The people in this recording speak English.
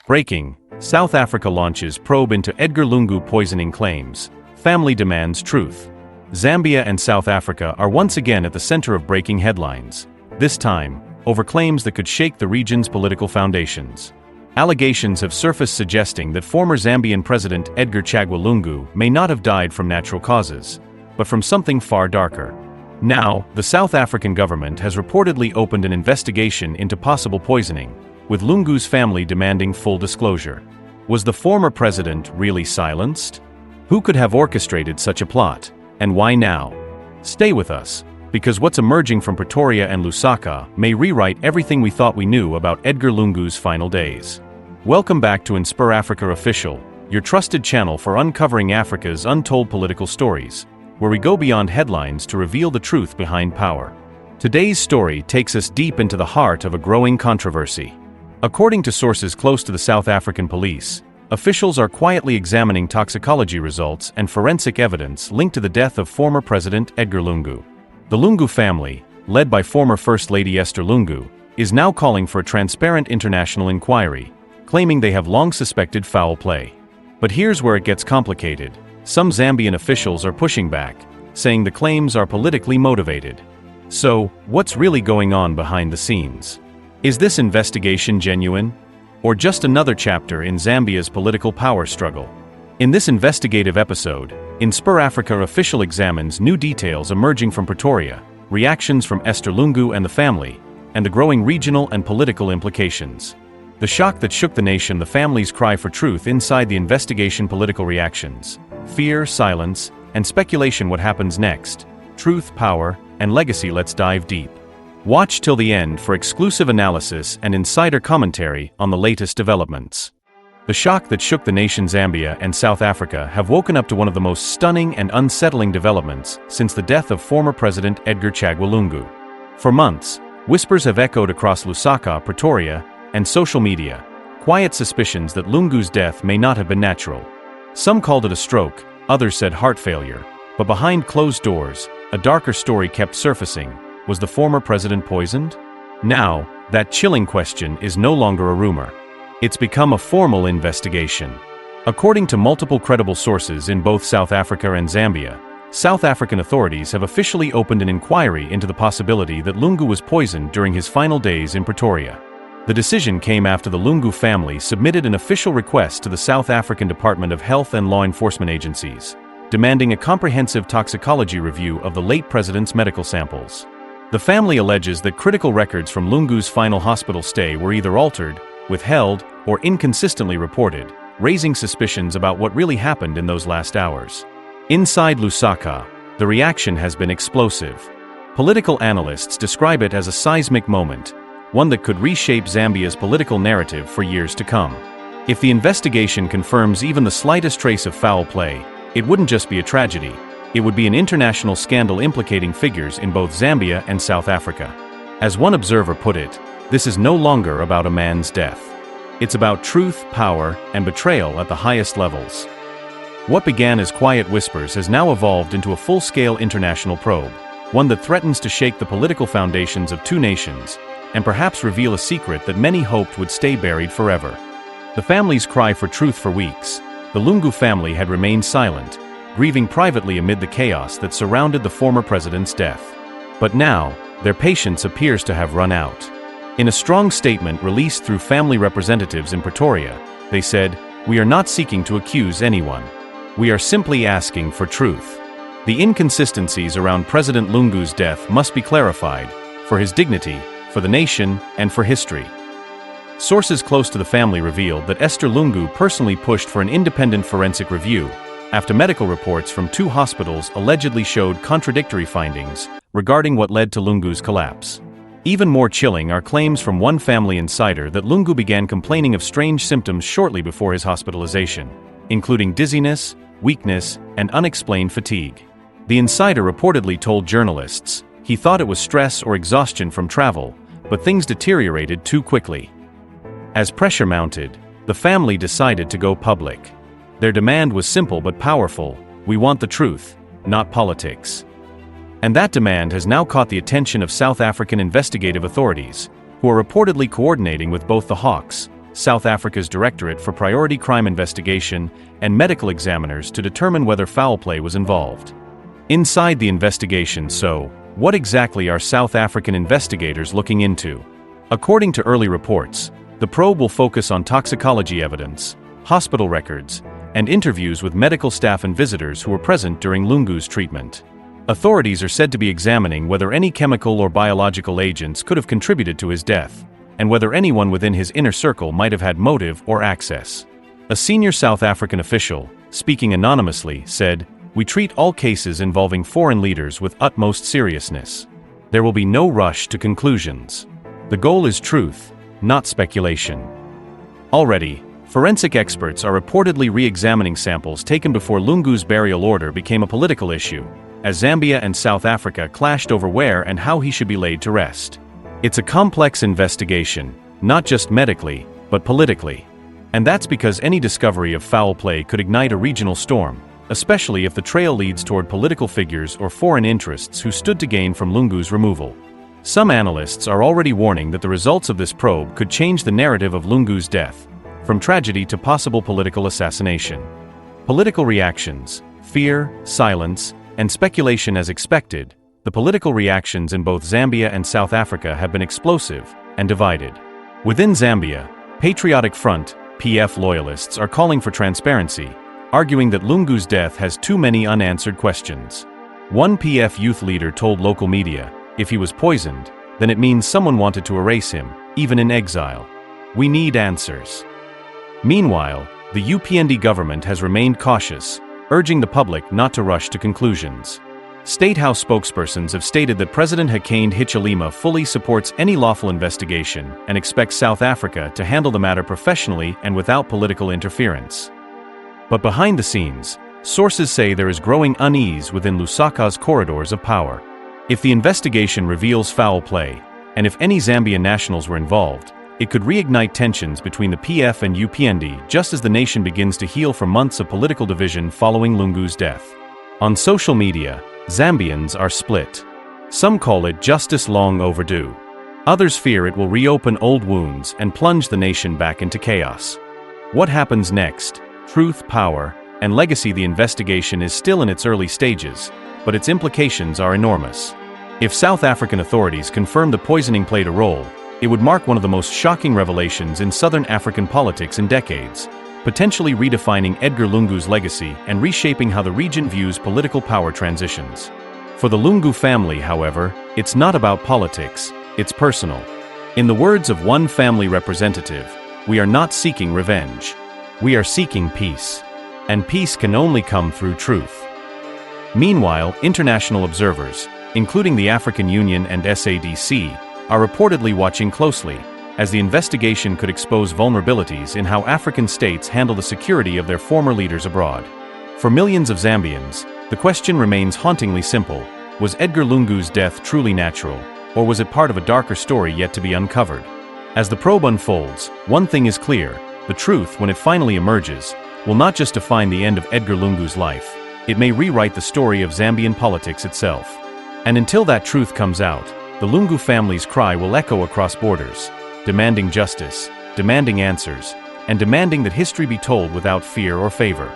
Breaking: South Africa launches probe into Edgar Lungu poisoning claims. Family demands truth. Zambia and South Africa are once again at the center of breaking headlines, this time over claims that could shake the region's political foundations. Allegations have surfaced suggesting that former Zambian President Edgar Chagwa Lungu may not have died from natural causes, but from something far darker. Now, the South African government has reportedly opened an investigation into possible poisoning, with Lungu's family demanding full disclosure. Was the former president really silenced? Who could have orchestrated such a plot, and why now? Stay with us, because what's emerging from Pretoria and Lusaka may rewrite everything we thought we knew about Edgar Lungu's final days. Welcome back to InspirAfrica Official, your trusted channel for uncovering Africa's untold political stories, where we go beyond headlines to reveal the truth behind power. Today's story takes us deep into the heart of a growing controversy. According to sources close to the South African police, officials are quietly examining toxicology results and forensic evidence linked to the death of former President Edgar Lungu. The Lungu family, led by former First Lady Esther Lungu, is now calling for a transparent international inquiry, claiming they have long suspected foul play. But here's where it gets complicated. Some Zambian officials are pushing back, saying the claims are politically motivated. So, what's really going on behind the scenes? Is this investigation genuine, or just another chapter in Zambia's political power struggle? In this investigative episode, InspirAfrica Official examines new details emerging from Pretoria, reactions from Esther Lungu and the family, and the growing regional and political implications. The shock that shook the nation, the family's cry for truth inside the investigation, political reactions, fear, silence, and speculation. What happens next? Truth, power, and legacy. Let's dive deep. Watch till the end for exclusive analysis and insider commentary on the latest developments. The shock that shook the nation. Zambia and South Africa have woken up to one of the most stunning and unsettling developments since the death of former President Edgar Chagwa Lungu. For months, whispers have echoed across Lusaka, Pretoria, and social media, quiet suspicions that Lungu's death may not have been natural. Some called it a stroke, others said heart failure, but behind closed doors, a darker story kept surfacing. Was the former president poisoned? Now, that chilling question is no longer a rumor. It's become a formal investigation. According to multiple credible sources in both South Africa and Zambia, South African authorities have officially opened an inquiry into the possibility that Lungu was poisoned during his final days in Pretoria. The decision came after the Lungu family submitted an official request to the South African Department of Health and Law Enforcement agencies, demanding a comprehensive toxicology review of the late president's medical samples. The family alleges that critical records from Lungu's final hospital stay were either altered, withheld, or inconsistently reported, raising suspicions about what really happened in those last hours. Inside Lusaka, the reaction has been explosive. Political analysts describe it as a seismic moment, one that could reshape Zambia's political narrative for years to come. If the investigation confirms even the slightest trace of foul play, it wouldn't just be a tragedy. It would be an international scandal implicating figures in both Zambia and South Africa. As one observer put it, this is no longer about a man's death. It's about truth, power, and betrayal at the highest levels. What began as quiet whispers has now evolved into a full-scale international probe, one that threatens to shake the political foundations of two nations, and perhaps reveal a secret that many hoped would stay buried forever. The family's cry for truth. For weeks, the Lungu family had remained silent, grieving privately amid the chaos that surrounded the former president's death. But now, their patience appears to have run out. In a strong statement released through family representatives in Pretoria, they said, "We are not seeking to accuse anyone. We are simply asking for truth. The inconsistencies around President Lungu's death must be clarified, for his dignity, for the nation, and for history." Sources close to the family revealed that Esther Lungu personally pushed for an independent forensic review, after medical reports from two hospitals allegedly showed contradictory findings regarding what led to Lungu's collapse. Even more chilling are claims from one family insider that Lungu began complaining of strange symptoms shortly before his hospitalization, including dizziness, weakness, and unexplained fatigue. The insider reportedly told journalists he thought it was stress or exhaustion from travel, but things deteriorated too quickly. As pressure mounted, the family decided to go public. Their demand was simple but powerful: we want the truth, not politics. And that demand has now caught the attention of South African investigative authorities, who are reportedly coordinating with both the Hawks, South Africa's Directorate for Priority Crime Investigation, and medical examiners to determine whether foul play was involved. Inside the investigation, so, what exactly are South African investigators looking into? According to early reports, the probe will focus on toxicology evidence, hospital records, and interviews with medical staff and visitors who were present during Lungu's treatment. Authorities are said to be examining whether any chemical or biological agents could have contributed to his death, and whether anyone within his inner circle might have had motive or access. A senior South African official, speaking anonymously, said, "We treat all cases involving foreign leaders with utmost seriousness. There will be no rush to conclusions. The goal is truth, not speculation." Already, forensic experts are reportedly re-examining samples taken before Lungu's burial order became a political issue, as Zambia and South Africa clashed over where and how he should be laid to rest. It's a complex investigation, not just medically, but politically. And that's because any discovery of foul play could ignite a regional storm, especially if the trail leads toward political figures or foreign interests who stood to gain from Lungu's removal. Some analysts are already warning that the results of this probe could change the narrative of Lungu's death, from tragedy to possible political assassination. Political reactions, fear, silence, and speculation. As expected, the political reactions in both Zambia and South Africa have been explosive and divided. Within Zambia, Patriotic Front (PF) loyalists are calling for transparency, arguing that Lungu's death has too many unanswered questions. One PF youth leader told local media, "If he was poisoned, then it means someone wanted to erase him, even in exile. We need answers." Meanwhile, the UPND government has remained cautious, urging the public not to rush to conclusions. State House spokespersons have stated that President Hakainde Hichilema fully supports any lawful investigation and expects South Africa to handle the matter professionally and without political interference. But behind the scenes, sources say there is growing unease within Lusaka's corridors of power. If the investigation reveals foul play, and if any Zambian nationals were involved, it could reignite tensions between the PF and UPND just as the nation begins to heal from months of political division following Lungu's death. On social media, Zambians are split. Some call it justice long overdue. Others fear it will reopen old wounds and plunge the nation back into chaos. What happens next? Truth, power, and legacy. The investigation is still in its early stages, but its implications are enormous. If South African authorities confirm the poisoning played a role, it would mark one of the most shocking revelations in Southern African politics in decades, potentially redefining Edgar Lungu's legacy and reshaping how the region views political power transitions. For the Lungu family, however, it's not about politics, it's personal. In the words of one family representative, "We are not seeking revenge. We are seeking peace. And peace can only come through truth." Meanwhile, international observers, including the African Union and SADC, are reportedly watching closely, as the investigation could expose vulnerabilities in how African states handle the security of their former leaders abroad. For millions of Zambians, the question remains hauntingly simple: was Edgar Lungu's death truly natural, or was it part of a darker story yet to be uncovered? As the probe unfolds, one thing is clear: the truth, when it finally emerges, will not just define the end of Edgar Lungu's life, it may rewrite the story of Zambian politics itself. And until that truth comes out, the Lungu family's cry will echo across borders, demanding justice, demanding answers, and demanding that history be told without fear or favor.